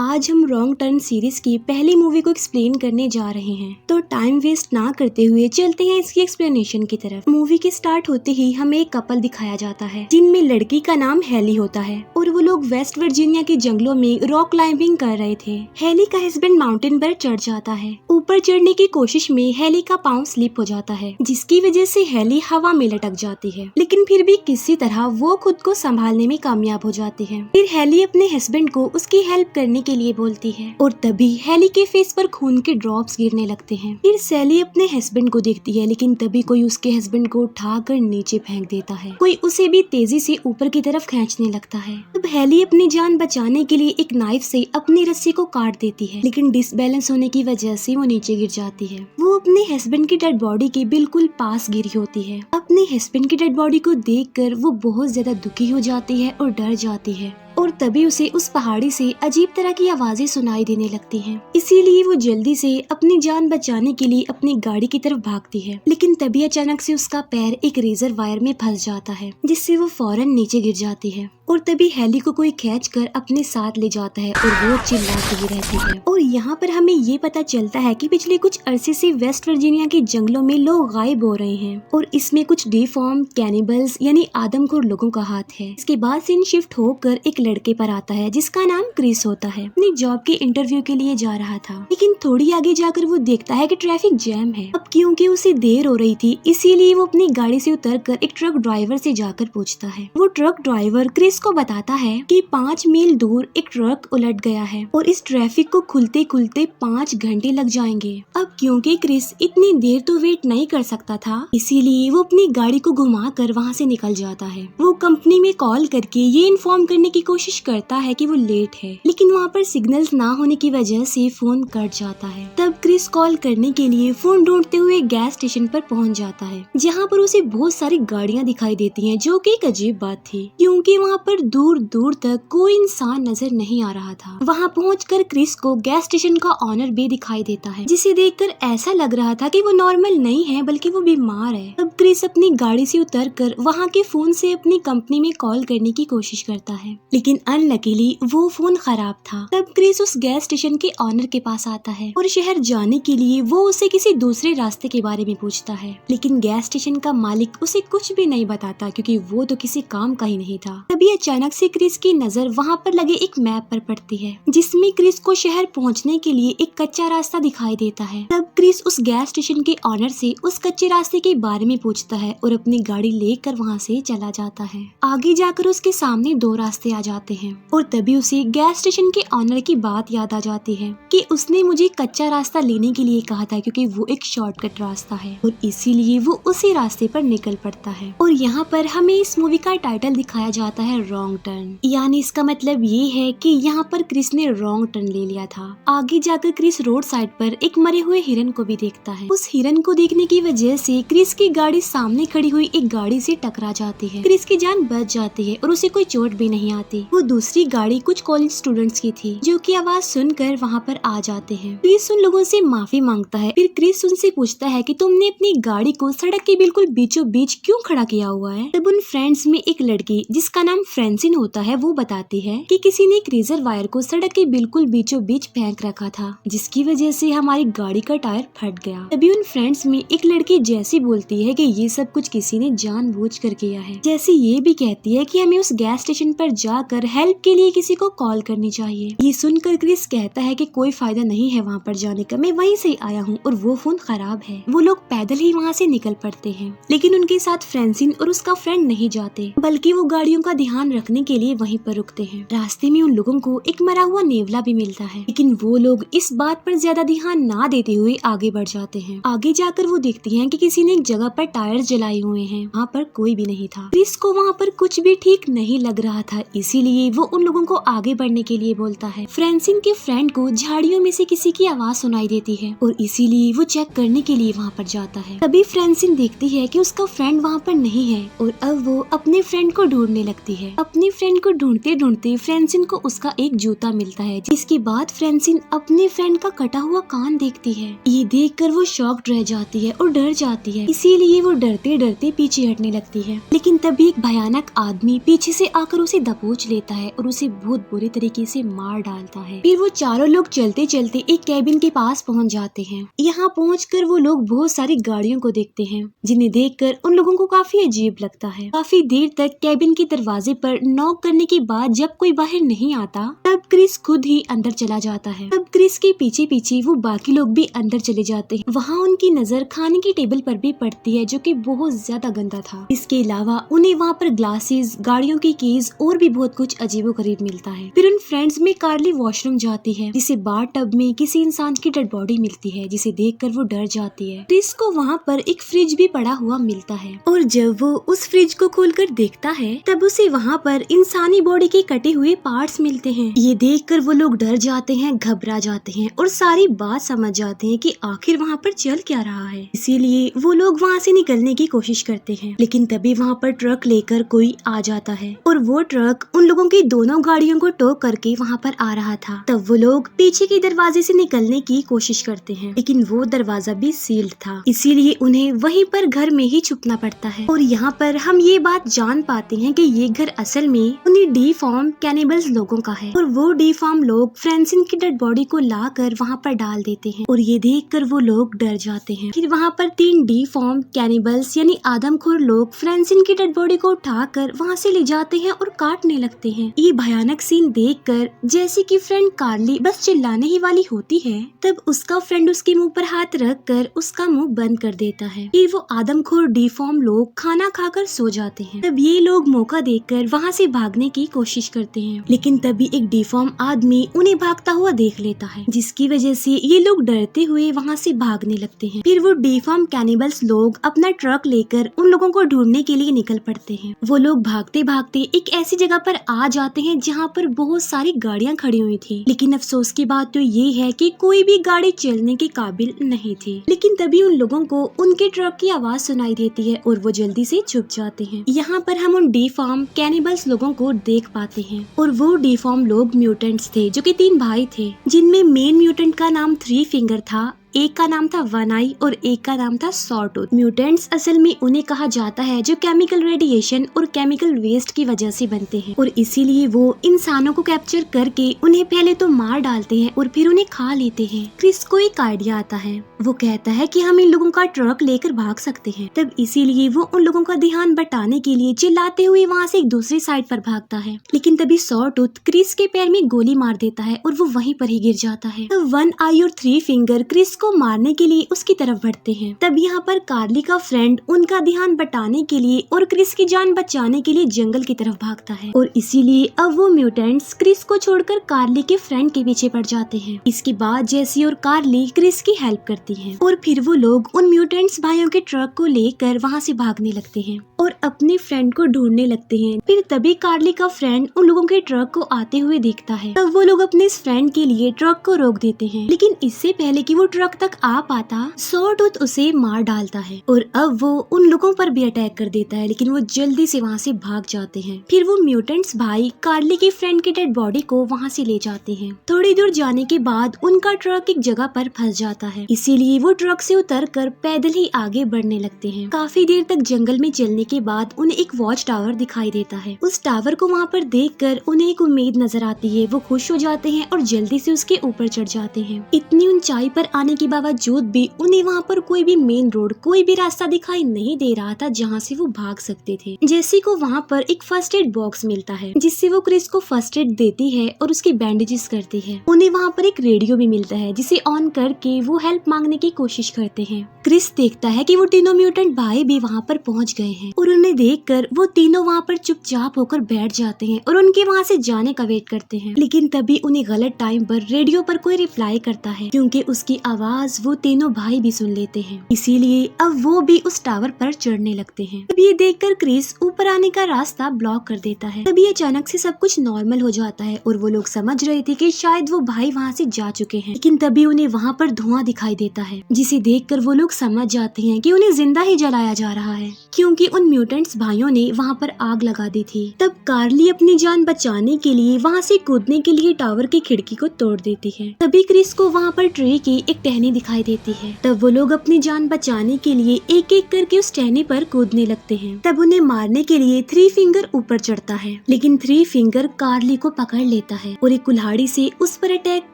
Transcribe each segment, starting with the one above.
आज हम wrong turn series की पहली मूवी को एक्सप्लेन करने जा रहे हैं, तो टाइम वेस्ट ना करते हुए चलते हैं इसकी एक्सप्लेनेशन की तरफ। मूवी के स्टार्ट होते ही हमें एक कपल दिखाया जाता है जिनमें लड़की का नाम हेली होता है और वो लोग वेस्ट वर्जीनिया के जंगलों में रॉक क्लाइंबिंग कर रहे थे। हेली का हस्बैंड माउंटेन पर चढ़ जाता है। ऊपर चढ़ने की कोशिश में हेली का पाँव स्लिप हो जाता है, जिसकी वजह से हेली हवा में लटक जाती है, लेकिन फिर भी किसी तरह वो खुद को संभालने में कामयाब हो जाती है। फिर हेली अपने हस्बैंड को उसकी हेल्प करने के लिए बोलती है और तभी हेली के फेस पर खून के ड्रॉप्स गिरने लगते हैं। फिर सैली अपने हस्बैंड को देखती है, लेकिन तभी कोई उसके हस्बैंड को उठाकर नीचे फेंक देता है। कोई उसे भी तेजी से ऊपर की तरफ खींचने लगता है। तब हेली अपनी जान बचाने के लिए एक नाइफ से अपनी रस्सी को काट देती है, लेकिन डिसबैलेंस होने की वजह से वो नीचे गिर जाती है। वो अपने हस्बैंड की डेड बॉडी के बिल्कुल पास गिरी होती है। अपने हस्बैंड की डेड बॉडी को देखकर वो बहुत ज्यादा दुखी हो जाती है और डर जाती है, और तभी उसे उस पहाड़ी से अजीब तरह की आवाजें सुनाई देने लगती हैं। इसीलिए वो जल्दी से अपनी जान बचाने के लिए अपनी गाड़ी की तरफ भागती है, लेकिन तभी अचानक से उसका पैर एक रेजर वायर में फंस जाता है, जिससे वो फौरन नीचे गिर जाती है। और तभी हेली को कोई खींचकर अपने साथ ले जाता है और वो चिल्लाती ही रहती है। और यहाँ पर हमें ये पता चलता है कि पिछले कुछ अरसे से वेस्ट वर्जीनिया के जंगलों में लोग गायब हो रहे हैं और इसमें कुछ डिफॉर्म कैनिबल्स यानी आदमखोर लोगों का हाथ है। इसके बाद सीन शिफ्ट होकर एक लड़के पर आता है जिसका नाम क्रिस होता है। अपनी जॉब के इंटरव्यू के लिए जा रहा था, लेकिन थोड़ी आगे जाकर वो देखता है कि ट्रैफिक जैम है। अब क्योंकि उसे देर हो रही थी, इसीलिए वो अपनी गाड़ी से उतरकर एक ट्रक ड्राइवर से जाकर पूछता है। वो ट्रक ड्राइवर क्रिस को बताता है कि 5 मील दूर एक ट्रक उलट गया है और इस ट्रैफिक को खुलते खुलते 5 घंटे लग जाएंगे। अब क्योंकि क्रिस इतनी देर तो वेट नहीं कर सकता था, इसीलिए वो अपनी गाड़ी को घुमाकर वहाँ से निकल जाता है। वो कंपनी में कॉल करके ये इन्फॉर्म करने की कोशिश करता है कि वो लेट है, लेकिन वहाँ पर सिग्नल्स ना होने की वजह से फोन कट जाता है। तब क्रिस कॉल करने के लिए फोन ढूंढते हुए गैस स्टेशन पर पहुँच जाता है, जहाँ पर उसे बहुत सारी गाड़ियाँ दिखाई देती हैं, जो कि एक अजीब बात थी क्योंकि वहाँ पर दूर दूर तक कोई इंसान नजर नहीं आ रहा था। वहाँ पहुंचकर क्रिस को गैस स्टेशन का ऑनर भी दिखाई देता है, जिसे देखकर ऐसा लग रहा था कि वो नॉर्मल नहीं है बल्कि वो बीमार है। अब क्रिस अपनी गाड़ी से उतरकर वहाँ के फोन से अपनी कंपनी में कॉल करने की कोशिश करता है, लेकिन अनलकीली वो फोन खराब था। तब क्रिस उस गैस स्टेशन के ऑनर के पास आता है और शहर जाने के लिए वो उसे किसी दूसरे रास्ते के बारे में पूछता है, लेकिन गैस स्टेशन का मालिक उसे कुछ भी नहीं बताता क्योंकि वो तो किसी काम का ही नहीं था। तभी अचानक से क्रिस की नजर वहाँ पर लगे एक मैप पर पड़ती है, जिसमें क्रिस को शहर पहुँचने के लिए एक कच्चा रास्ता दिखाई देता है। तब क्रिस उस गैस स्टेशन के ऑनर से उस कच्चे रास्ते के बारे में पूछता है और अपनी गाड़ी लेकर वहाँ से चला जाता है। आगे जाकर उसके सामने 2 रास्ते आ जाते हैं और तभी उसे गैस स्टेशन के ऑनर की बात याद आ जाती है कि उसने मुझे कच्चा रास्ता लेने के लिए कहा था क्योंकि वो एक शॉर्टकट रास्ता है, और इसीलिए वो उसी रास्ते पर निकल पड़ता है। और यहाँ पर हमें इस मूवी का टाइटल दिखाया जाता है रॉन्ग टर्न, यानी इसका मतलब ये है कि यहाँ पर क्रिस ने रॉन्ग टर्न ले लिया था। आगे जाकर क्रिस रोड साइड पर एक मरे हुए हिरन को भी देखता है। उस हिरन को देखने की वजह से क्रिस की गाड़ी सामने खड़ी हुई एक गाड़ी से टकरा जाती है। क्रिस की जान बच जाती है और उसे कोई चोट भी नहीं आती। वो दूसरी गाड़ी कुछ कॉलेज स्टूडेंट्स की थी, जो की आवाज सुनकर वहाँ पर आ जाते हैं। क्रिस उन लोगों से माफी मांगता है। फिर क्रिस उनसे पूछता है कि तुमने अपनी गाड़ी को सड़क के बिल्कुल बीचों बीच क्यों खड़ा किया हुआ है। तब उन फ्रेंड्स में एक लड़की जिसका नाम फ्रेंसिन होता है वो बताती है कि किसी ने एक रेजर वायर को सड़क के बिल्कुल बीचों बीच फेंक रखा था, जिसकी वजह से हमारी गाड़ी का टायर फट गया। तभी उन फ्रेंड्स में एक लड़की जैसी बोलती है कि ये सब कुछ किसी ने जानबूझकर किया है। जैसी ये भी कहती है कि हमें उस गैस स्टेशन पर जाकर हेल्प के लिए किसी को कॉल करनी चाहिए। ये सुनकर क्रिस कहता है कि कोई फायदा नहीं है वहाँ पर जाने का, मैं वहीं से आया हूँ और वो फोन खराब है। वो लोग पैदल ही वहाँ से निकल पड़ते हैं, लेकिन उनके साथ फ्रेंसिन और उसका फ्रेंड नहीं जाते, बल्कि वो गाड़ियों का ध्यान रखने के लिए वहीं पर रुकते हैं। रास्ते में उन लोगों को एक मरा हुआ नेवला भी मिलता है, लेकिन वो लोग इस बात पर ज्यादा ध्यान ना देते हुए आगे बढ़ जाते हैं। आगे जाकर वो देखती हैं कि किसी ने एक जगह पर टायर जलाए हुए हैं, वहाँ पर कोई भी नहीं था। क्रिस को वहाँ पर कुछ भी ठीक नहीं लग रहा था, इसीलिए वो उन लोगों को आगे बढ़ने के लिए बोलता है। फ्रेंसिन के फ्रेंड को झाड़ियों में से किसी की आवाज सुनाई देती है और इसीलिए वो चेक करने के लिए वहाँ पर जाता है। तभी फ्रेंसिन देखती है कि उसका फ्रेंड वहाँ पर नहीं है और अब वो अपने फ्रेंड को ढूंढने लगती है। अपने फ्रेंड को ढूंढते ढूंढते फ्रेंसिन को उसका एक जूता मिलता है, जिसके बाद फ्रेंसिन अपने फ्रेंड का कटा हुआ कान देखती है। ये ये देखकर वो शॉक्ड रह जाती है और डर जाती है, इसीलिए वो डरते डरते पीछे हटने लगती है। लेकिन तभी एक भयानक आदमी पीछे से आकर उसे दबोच लेता है और उसे बहुत बुरी तरीके से मार डालता है। फिर वो चारों लोग चलते चलते एक कैबिन के पास पहुंच जाते हैं। यहाँ पहुंचकर वो लोग बहुत सारी गाड़ियों को देखते हैं, जिन्हें देखकर उन लोगों को काफी अजीब लगता है। काफी देर तक कैबिन के दरवाजे पर नॉक करने के बाद जब कोई बाहर नहीं आता, तब क्रिस खुद ही अंदर चला जाता है। तब क्रिस के पीछे पीछे वो बाकी लोग भी अंदर चले जाते हैं। वहाँ उनकी नजर खाने की टेबल पर भी पड़ती है, जो कि बहुत ज्यादा गंदा था। इसके अलावा उन्हें वहाँ पर ग्लासेस, गाड़ियों की कीज और भी बहुत कुछ अजीबोगरीब मिलता है। फिर उन फ्रेंड्स में कार्ली वॉशरूम जाती है, जिसे बाथ टब में किसी इंसान की डेड बॉडी मिलती है, जिसे देखकर वो डर जाती है। क्रिस को वहाँ पर एक फ्रिज भी पड़ा हुआ मिलता है और जब वो उस फ्रिज को खोलकर देखता है, तब उसे वहाँ पर इंसानी बॉडी के कटे हुए पार्ट्स मिलते हैं। ये देखकर वो लोग डर जाते हैं, घबरा जाते हैं और सारी बात समझ जाते हैं कि आखिर वहाँ पर चल क्या रहा है। इसीलिए वो लोग वहाँ से निकलने की कोशिश करते हैं। लेकिन तभी वहाँ पर ट्रक लेकर कोई आ जाता है और वो ट्रक उन लोगों की दोनों गाड़ियों को टो करके वहाँ पर आ रहा था। तब वो लोग पीछे के दरवाजे से निकलने की कोशिश करते हैं, लेकिन वो दरवाजा भी सील्ड था, इसीलिए उन्हें वहीं पर घर में ही छुपना पड़ता है। और यहाँ पर हम ये बात जान पाते हैं कि ये घर असल में उन्हीं डिफॉर्म कैनिबल्स लोगों का है और वो डिफॉर्म लोग फ्रेंसिन की डेड बॉडी को लाकर वहाँ पर डाल देते हैं और ये देखकर वो लोग डर जाते हैं। फिर वहाँ पर 3 डिफॉर्म कैनिबल्स यानी आदमखोर लोग फ्रेंसिन की डेड बॉडी को उठाकर वहाँ से ले जाते हैं और काटने लगते हैं। ये भयानक सीन देखकर जैसे कि फ्रेंड कार्ली बस चिल्लाने ही वाली होती है, तब उसका फ्रेंड उसके मुंह पर हाथ रख कर उसका मुंह बंद कर देता है। फिर वो आदमखोर डिफॉर्म लोग खाना खाकर सो जाते हैं। तब ये लोग मौका देखकर वहाँ से भागने की कोशिश करते हैं, लेकिन तभी एक डिफॉर्म आदमी उन्हें भागता हुआ देख लेता है, जिसकी वजह से ये लोग डरते हुए वहाँ से भागने लगते हैं। फिर वो डिफॉर्म कैनिबल्स लोग अपना ट्रक लेकर उन लोगों को ढूंढने के लिए निकल पड़ते हैं। वो लोग भागते भागते एक ऐसी जगह पर आ जाते हैं जहाँ पर बहुत सारी गाड़ियाँ खड़ी हुई थी, लेकिन अफसोस की बात तो ये है कि कोई भी गाड़ी चलने के काबिल नहीं थी। लेकिन तभी उन लोगों को उनके ट्रक की आवाज सुनाई देती है और वो जल्दी से छुप जाते हैं। यहाँ पर हम उन डिफॉर्म कैनिबल्स लोगों को देख पाते हैं और वो डिफॉर्म लोग म्यूटेंट्स थे, जो कि 3 भाई थे, जिनमें मेन म्यूटेंट का नाम 3 फिंगर था, एक का नाम था वन आई और एक का नाम था सॉटूथ। म्यूटेंट्स असल में उन्हें कहा जाता है जो केमिकल रेडिएशन और केमिकल वेस्ट की वजह से बनते हैं और इसीलिए वो इंसानों को कैप्चर करके उन्हें पहले तो मार डालते हैं और फिर उन्हें खा लेते हैं। क्रिस को एक आइडिया आता है, वो कहता है कि हम इन लोगों का ट्रक लेकर भाग सकते हैं। तब इसीलिए वो उन लोगों का ध्यान बटाने के लिए चिल्लाते हुए वहाँ से एक दूसरी साइड पर भागता है, लेकिन तभी सॉटूथ क्रिस के पैर में गोली मार देता है और वो वहीं पर ही गिर जाता है। तब वन आई और 3 फिंगर क्रिस को मारने के लिए उसकी तरफ बढ़ते हैं। तब यहाँ पर कार्ली का फ्रेंड उनका ध्यान बटाने के लिए और क्रिस की जान बचाने के लिए जंगल की तरफ भागता है और इसीलिए अब वो म्यूटेंट्स क्रिस को छोड़कर कार्ली के फ्रेंड के पीछे पड़ जाते हैं। इसके बाद जेसी और कार्ली क्रिस की हेल्प करती हैं और फिर वो लोग उन म्यूटेंट्स भाइयों के ट्रक को लेकर वहाँ से भागने लगते हैं और अपने फ्रेंड को ढूंढने लगते हैं। फिर तभी कार्ली का फ्रेंड उन लोगों के ट्रक को आते हुए देखता है। तब वो लोग अपने इस फ्रेंड के लिए ट्रक को रोक देते हैं, लेकिन इससे पहले कि वो ट्रक तक आ पाता, सॉटूथ उसे मार डालता है और अब वो उन लोगों पर भी अटैक कर देता है, लेकिन वो जल्दी से वहाँ से भाग जाते हैं। फिर वो म्यूटेंट्स भाई कार्ली के फ्रेंड की डेड बॉडी को वहाँ से ले जाते हैं। थोड़ी दूर जाने के बाद उनका ट्रक एक जगह पर फंस जाता है, इसीलिए वो ट्रक से उतरकर पैदल ही आगे बढ़ने लगते हैं। काफी देर तक जंगल में चलने के बाद उन्हें एक वॉच टावर दिखाई देता है। उस टावर को वहाँ पर देखकर उन्हें एक उम्मीद नजर आती है। वो खुश हो जाते हैं और जल्दी से उसके ऊपर चढ़ जाते हैं। इतनी ऊंचाई पर आने के बावजूद भी उन्हें वहाँ पर कोई भी मेन रोड, कोई भी रास्ता दिखाई नहीं दे रहा था जहाँ से वो भाग सकते थे। जेसी को वहाँ पर एक फर्स्ट एड बॉक्स मिलता है, जिससे वो क्रिस को फर्स्ट एड देती है और उसकी बैंडेजेस करती है। उन्हें वहाँ पर एक रेडियो भी मिलता है, जिसे ऑन करके वो हेल्प मांगने की कोशिश करते हैं। क्रिस देखता है कि वो तीनों म्यूटेंट भाई भी वहाँ पर पहुँच गए हैं और उन्हें देखकर वो तीनों वहाँ पर चुपचाप होकर बैठ जाते हैं और उनके वहाँ से जाने का वेट करते हैं। लेकिन तभी उन्हें गलत टाइम पर रेडियो पर कोई रिप्लाई करता है, क्योंकि उसकी आवाज वो तीनों भाई भी सुन लेते हैं। इसीलिए अब वो भी उस टावर पर चढ़ने लगते हैं। तब ये देखकर क्रिस ऊपर आने का रास्ता ब्लॉक कर देता है। तभी अचानक से सब कुछ नॉर्मल हो जाता है और वो लोग समझ रहे थे कि शायद वो भाई वहाँ से जा चुके हैं, लेकिन तभी उन्हें वहाँ पर धुआं दिखाई देता देता है, जिसे देखकर वो लोग समझ जाते हैं कि उन्हें जिंदा ही जलाया जा रहा है, क्योंकि उन म्यूटेंट्स भाइयों ने वहाँ पर आग लगा दी थी। तब कार्ली अपनी जान बचाने के लिए वहाँ से कूदने के लिए टावर की खिड़की को तोड़ देती है। तभी क्रिस को वहाँ पर ट्री की एक टहनी दिखाई देती है। तब वो लोग अपनी जान बचाने के लिए एक एक करके उस टहनी पर कूदने लगते हैं। तब उन्हें मारने के लिए थ्री फिंगर ऊपर चढ़ता है, लेकिन थ्री फिंगर कार्ली को पकड़ लेता है और एक कुल्हाड़ी से उस पर अटैक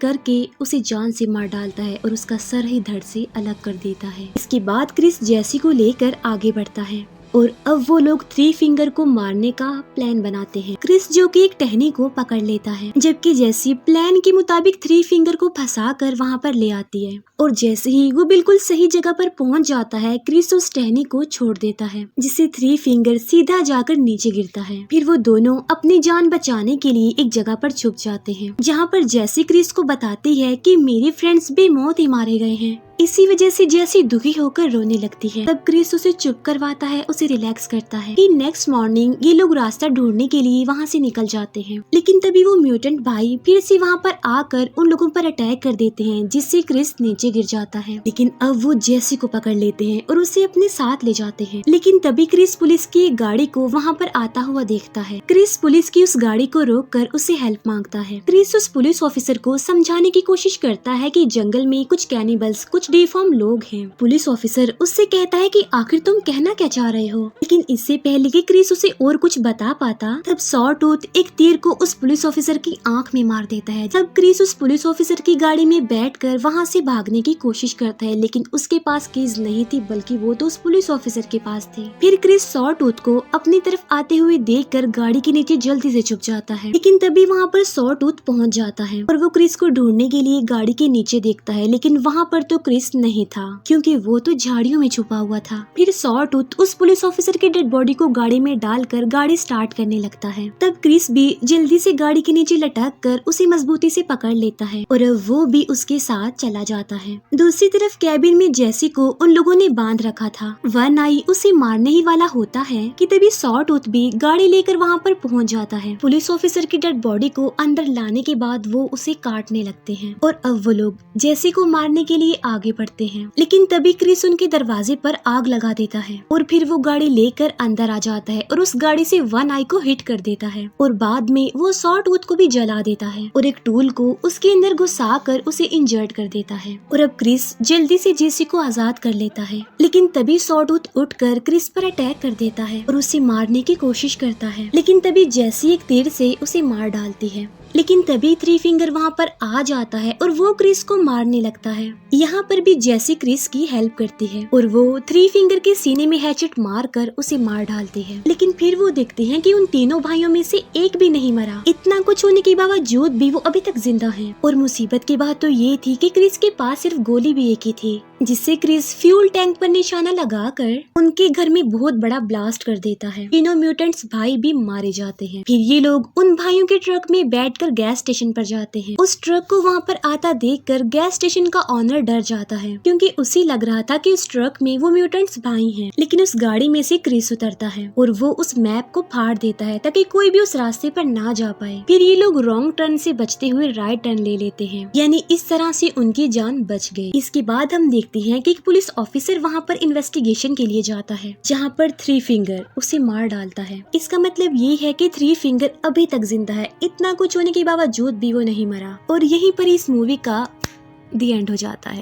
करके उसे जान से मार डालता है और उसका सर ही धड़ से अलग कर देता है। इसके बाद क्रिस जेसी को लेकर आगे बढ़ता है और अब वो लोग थ्री फिंगर को मारने का प्लान बनाते हैं। क्रिस जो कि एक टहनी को पकड़ लेता है, जबकि जैसी प्लान के मुताबिक थ्री फिंगर को फंसा कर वहाँ पर ले आती है और जैसे ही वो बिल्कुल सही जगह पर पहुँच जाता है, क्रिस उस टहनी को छोड़ देता है, जिससे थ्री फिंगर सीधा जाकर नीचे गिरता है। फिर वो दोनों अपनी जान बचाने के लिए एक जगह पर छुप जाते हैं, जहाँ पर जैसी क्रिस को बताती है कि मेरे फ्रेंड्स बेमौत ही मारे गए हैं। इसी वजह से जैसी दुखी होकर रोने लगती है। तब क्रिस उसे चुप करवाता है, उसे रिलैक्स करता है। कि नेक्स्ट मॉर्निंग ये लोग रास्ता ढूंढने के लिए वहाँ से निकल जाते हैं, लेकिन तभी वो म्यूटेंट भाई फिर से वहाँ पर आकर उन लोगों पर अटैक कर देते हैं, जिससे क्रिस नीचे गिर जाता है। लेकिन अब वो जेसी को पकड़ लेते हैं और उसे अपने साथ ले जाते हैं। लेकिन तभी क्रिस पुलिस की एक गाड़ी को वहाँ पर आता हुआ देखता है। क्रिस पुलिस की उस गाड़ी को रोक कर उसे हेल्प मांगता है। क्रिस उस पुलिस ऑफिसर को समझाने की कोशिश करता है कि जंगल में कुछ कैनिबल्स, कुछ डिफॉर्म लोग हैं। पुलिस ऑफिसर उससे कहता है कि आखिर तुम कहना क्या चाह रहे हो, लेकिन इससे पहले कि क्रिस उसे और कुछ बता पाता, तब सॉटूथ एक तीर को उस पुलिस ऑफिसर की आंख में मार देता है। तब क्रिस उस पुलिस ऑफिसर की गाड़ी में बैठकर वहां से भागने की कोशिश करता है, लेकिन उसके पास कीज नहीं थी, बल्कि वो तो उस पुलिस ऑफिसर के पास थी। फिर क्रिस सॉटूथ को अपनी तरफ आते हुए देखकर गाड़ी के नीचे जल्दी से छुप जाता है, लेकिन तभी वहाँ पर सॉटूथ पहुँच जाता है और वो क्रिस को ढूंढने के लिए गाड़ी के नीचे देखता है, लेकिन वहाँ पर तो क्रिस नहीं था, क्योंकि वो तो झाड़ियों में छुपा हुआ था। फिर सॉटूथ उस पुलिस ऑफिसर के डेड बॉडी को गाड़ी में डालकर गाड़ी स्टार्ट करने लगता है। तब क्रिस भी जल्दी से गाड़ी के नीचे लटक कर उसे मजबूती से पकड़ लेता है और वो भी उसके साथ चला जाता है। दूसरी तरफ कैबिन में जेसी को उन लोगों ने बांध रखा था। वन आई उसे मारने ही वाला होता है कि तभी सॉटूथ भी गाड़ी लेकर वहाँ पर पहुँच जाता है। पुलिस ऑफिसर की डेड बॉडी को अंदर लाने के बाद वो उसे काटने लगते हैं और अब वो लोग जेसी को मारने के लिए आगे बढ़ते हैं। लेकिन तभी क्रिस उनके दरवाजे पर आग लगा देता है और फिर वो गाड़ी लेकर अंदर आ जाता है और उस गाड़ी से वन आई को हिट कर देता है और बाद में वो सॉटूथ को भी जला देता है और एक टूल को उसके अंदर घुसा कर उसे इंजर्ड कर देता है। और अब क्रिस जल्दी से जेसी को आजाद कर लेता है, लेकिन तभी सॉटूथ उठकर क्रिस पर अटैक कर देता है और उसे मारने की कोशिश करता है, लेकिन तभी जेसी एक तीर से उसे मार डालती है। लेकिन तभी थ्री फिंगर वहाँ पर आ जाता है और वो क्रिस को मारने लगता है। यहाँ पर भी जेसी क्रिस की हेल्प करती है और वो थ्री फिंगर के सीने में हैचेट मार कर उसे मार डालती है। लेकिन फिर वो देखते हैं कि उन तीनों भाइयों में से एक भी नहीं मरा। इतना कुछ होने के बावजूद भी वो अभी तक जिंदा हैं। और मुसीबत की बात तो ये थी कि क्रिस के पास सिर्फ गोली भी एक ही थी, जिससे क्रिस फ्यूल टैंक पर निशाना लगाकर उनके घर में बहुत बड़ा ब्लास्ट कर देता है। तीनों म्यूटेंट्स भाई भी मारे जाते हैं। फिर ये लोग उन भाइयों के ट्रक में बैठकर गैस स्टेशन पर जाते हैं। उस ट्रक को वहाँ पर आता देखकर गैस स्टेशन का ऑनर डर जाता है, क्योंकि उसे लग रहा था कि उस ट्रक में वो म्यूटेंट्स भाई हैं। लेकिन उस गाड़ी में से क्रिस उतरता है और वो उस मैप को फाड़ देता है ताकि कोई भी उस रास्ते पर ना जा पाए। फिर ये लोग रॉन्ग टर्न से बचते हुए राइट टर्न ले लेते हैं, यानी इस तरह से उनकी जान बच गई। इसके बाद हम देखते हैं कि एक पुलिस ऑफिसर वहाँ पर इन्वेस्टिगेशन के लिए जाता है, जहाँ पर थ्री फिंगर उसे मार डालता है। इसका मतलब ये है कि थ्री फिंगर अभी तक जिंदा है। इतना कुछ होने के बावजूद भी वो नहीं मरा। और यहीं पर इस मूवी का द एंड हो जाता है।